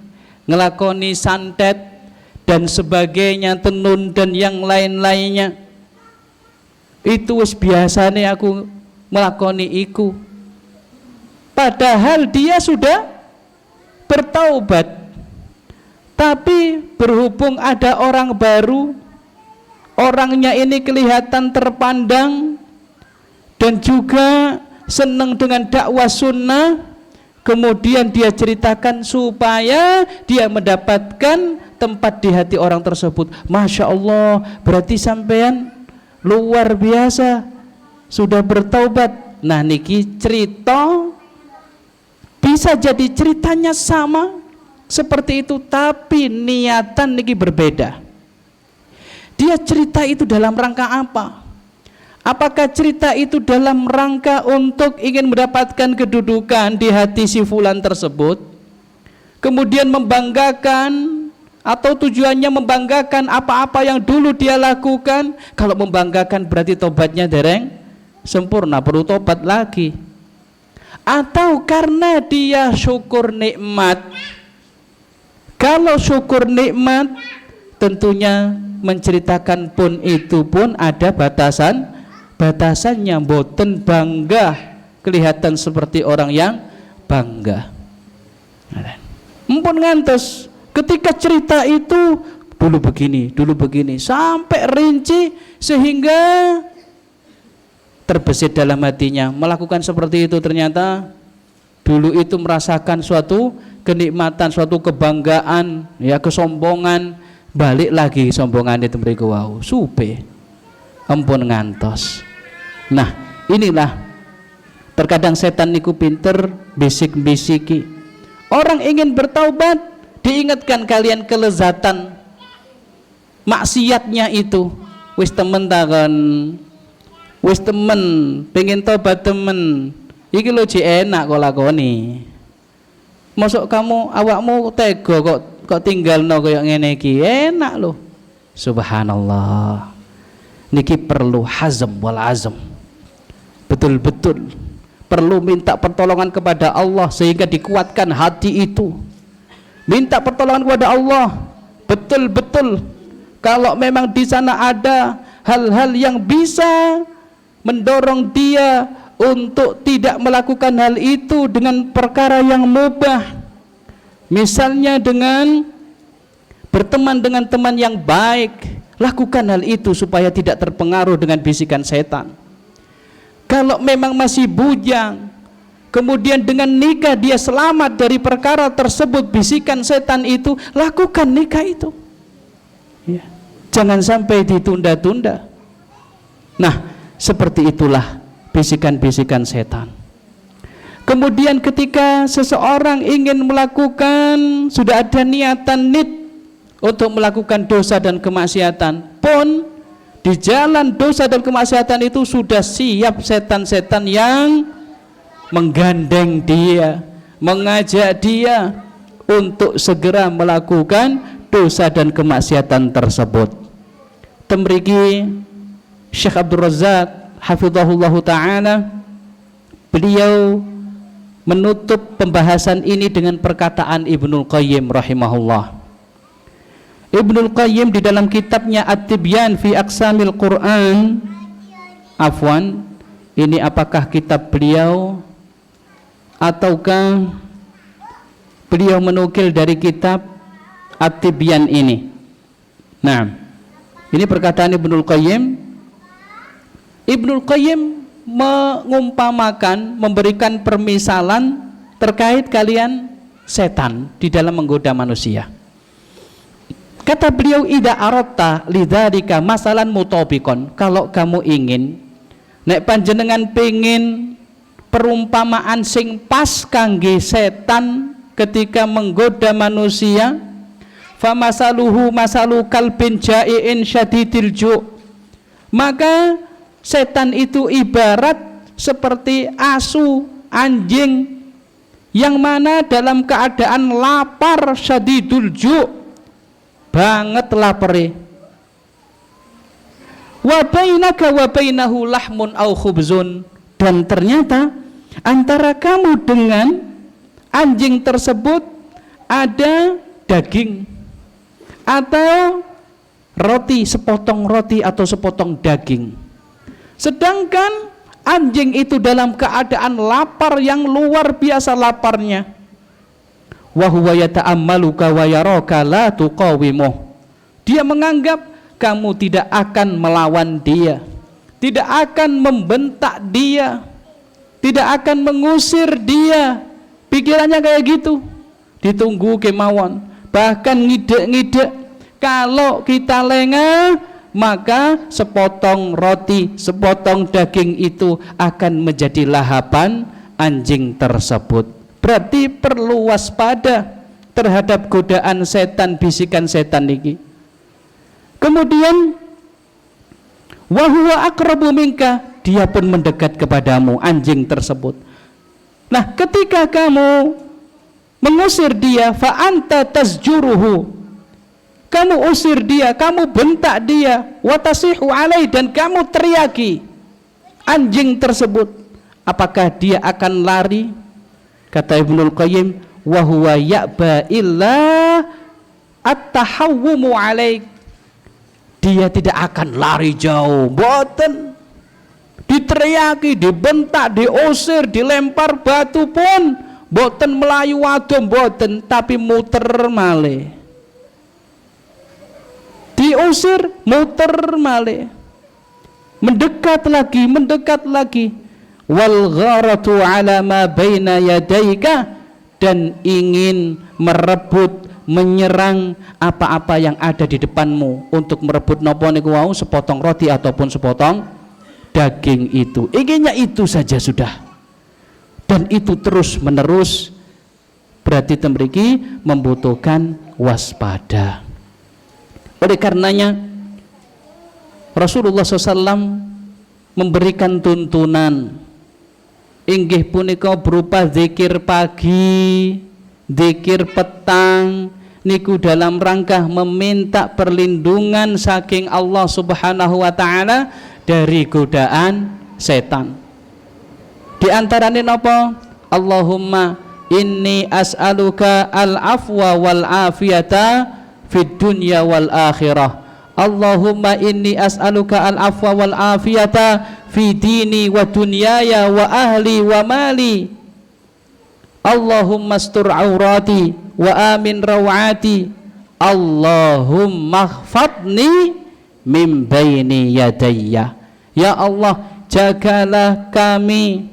ngelakoni santet dan sebagainya, tenun dan yang lain-lainnya, itu wis biasane aku melakoni iku. Padahal dia sudah bertaubat, tapi berhubung ada orang baru, orangnya ini kelihatan terpandang dan juga senang dengan dakwah sunnah, kemudian dia ceritakan supaya dia mendapatkan tempat di hati orang tersebut. Masya Allah, berarti sampean luar biasa, sudah bertaubat. Nah niki cerita, bisa jadi ceritanya sama seperti itu, tapi niatan niki berbeda. Dia cerita itu dalam rangka apa? Apakah cerita itu dalam rangka untuk ingin mendapatkan kedudukan di hati si fulan tersebut, kemudian membanggakan, atau tujuannya membanggakan apa-apa yang dulu dia lakukan? Kalau membanggakan berarti tobatnya dereng sempurna, perlu tobat lagi. Atau karena dia syukur nikmat? Kalau syukur nikmat, tentunya menceritakan pun itu pun ada batasannya, boten bangga, kelihatan seperti orang yang bangga. Mumpun ngantos ketika cerita itu dulu begini sampai rinci, sehingga terbesit dalam hatinya melakukan seperti itu. Ternyata dulu itu merasakan suatu kenikmatan, suatu kebanggaan, ya kesombongan, balik lagi sombongan itu mriku wau supe ampun ngantos. Nah inilah terkadang setan niku pinter bisik-bisiki orang ingin bertaubat, diingatkan kalian kelezatan maksiatnya itu. Wis temen takon, wis temen pengen tobat temen, iki lo enak kok lakoni. Masuk kamu awakmu tega kok tinggal no kayak ngene iki, enak loh. Subhanallah, niki perlu hazm wal azm, betul-betul perlu minta pertolongan kepada Allah sehingga dikuatkan hati itu. Minta pertolongan kepada Allah betul-betul. Kalau memang di sana ada hal-hal yang bisa mendorong dia untuk tidak melakukan hal itu dengan perkara yang mubah, misalnya dengan berteman dengan teman yang baik, lakukan hal itu supaya tidak terpengaruh dengan bisikan setan. Kalau memang masih bujang, kemudian dengan nikah dia selamat dari perkara tersebut, bisikan setan itu, lakukan nikah itu ya. Jangan sampai ditunda-tunda. Nah seperti itulah bisikan-bisikan setan. Kemudian ketika seseorang ingin melakukan, sudah ada niatan untuk melakukan dosa dan kemaksiatan pun, di jalan dosa dan kemaksiatan itu sudah siap setan-setan yang menggandeng dia, mengajak dia untuk segera melakukan dosa dan kemaksiatan tersebut. Temriki Syekh Abdul Razak hafizahullah ta'ala, beliau menutup pembahasan ini dengan perkataan Ibnul Qayyim rahimahullah. Ibnul Qayyim di dalam kitabnya At-Tibyan fi Aqsamil Quran, afwan, ini apakah kitab beliau ataukah beliau menukil dari kitab At-Tibyan ini? Nah, ini perkataan Ibnul Qayyim. Ibnul Qayyim mengumpamakan, memberikan permisalan terkait kalian setan di dalam menggoda manusia. Kata beliau, idza aratta lidzalika masalan mutabiqan, kalau kamu ingin nek panjenengan pengin perumpamaan sing pas kangge setan ketika menggoda manusia, fa masaluhu masalu kalbin ja'iin syadidil ju', maka setan itu ibarat seperti asu, anjing yang mana dalam keadaan lapar, syadidul ju', banget lapare. Wa bainaka wa bainahu lahmun au khubzun, dan ternyata antara kamu dengan anjing tersebut ada daging atau roti, sepotong roti atau sepotong daging. Sedangkan anjing itu dalam keadaan lapar yang luar biasa laparnya. wa huwa yata'ammaluka wa yaraka la tuqawimuh. Dia menganggap kamu tidak akan melawan dia, tidak akan membentak dia, tidak akan mengusir dia. Pikirannya kayak gitu, ditunggu kemauan, bahkan ngide-ngide. Kalau kita lengah, maka sepotong roti, sepotong daging itu akan menjadi lahapan anjing tersebut. Berarti perlu waspada terhadap godaan setan, bisikan setan ini. Kemudian wa huwa aqrabu minka, dia pun mendekat kepadamu, anjing tersebut. Nah, ketika kamu mengusir dia, fa anta tasjuruhu, kamu usir dia, kamu bentak dia, wa tasihu alai, dan kamu teriaki anjing tersebut, apakah dia akan lari? Kata Ibnul Qayyim, wa huwa ya'ba illa at-tahawwumu alaik, dia tidak akan lari jauh, boten. Diteriaki, dibentak, diusir, dilempar batu pun boten melayu wadom, boten, tapi muter malih. Diusir, muter malih. Mendekat lagi. Wal gharatu ala ma baina yadaika, dan ingin merebut, menyerang apa-apa yang ada di depanmu, untuk merebut nopo niku wau, sepotong roti ataupun sepotong daging itu. Inginnya itu saja sudah, dan itu terus menerus. Berarti temriki membutuhkan waspada. Oleh karenanya Rasulullah SAW memberikan tuntunan, inggih punika berupa zikir pagi, zikir petang, niku dalam rangka meminta perlindungan saking Allah Subhanahu wa taala dari godaan setan. Di antaranya napa? Allahumma inni as'aluka al-afwa wal afiyata fid dunya wal akhirah. Allahumma inni as'aluka al-afwa wal afiyata fi dini wa dunyaya wa ahli wa mali. Allahumma astur aurati wa amin rawati. Allahumma khfadni min baini yadayya. Ya Allah, jagalah kami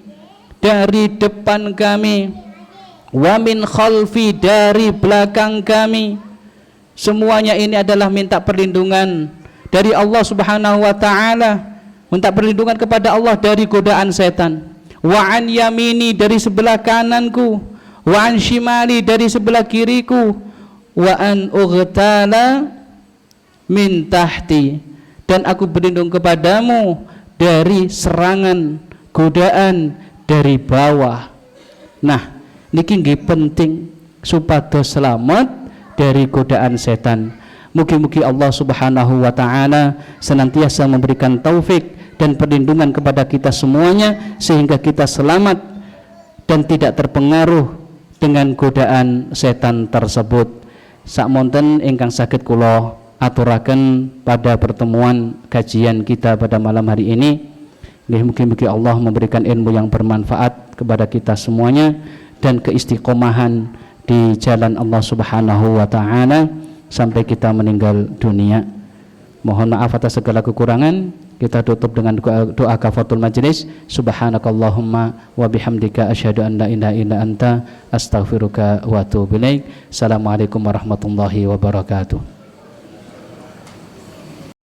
dari depan kami, wa min khalfi, dari belakang kami. Semuanya ini adalah minta perlindungan dari Allah Subhanahu wa taala, minta perlindungan kepada Allah dari godaan setan. Wa an yamini, dari sebelah kananku, wa an shimali, dari sebelah kiriku, wa an ughtala min tahti, dan aku berlindung kepadamu dari serangan godaan dari bawah. Nah, niki nggih penting supados selamat dari godaan setan. Mugi-mugi Allah Subhanahu wa taala senantiasa memberikan taufik dan perlindungan kepada kita semuanya, sehingga kita selamat dan tidak terpengaruh dengan godaan setan tersebut. Sakmonten ingkang saged kula aturaken pada pertemuan kajian kita pada malam hari ini. Mugi-mugi Allah memberikan ilmu yang bermanfaat kepada kita semuanya dan keistiqomahan di jalan Allah Subhanahu wa taala sampai kita meninggal dunia. Mohon maaf atas segala kekurangan. Kita tutup dengan doa kafaratul majlis. Subhanakallahumma wa bihamdika asyhadu an la ilaha illa anta astaghfiruka wa atubu ilaik. Assalamualaikum warahmatullahi wabarakatuh.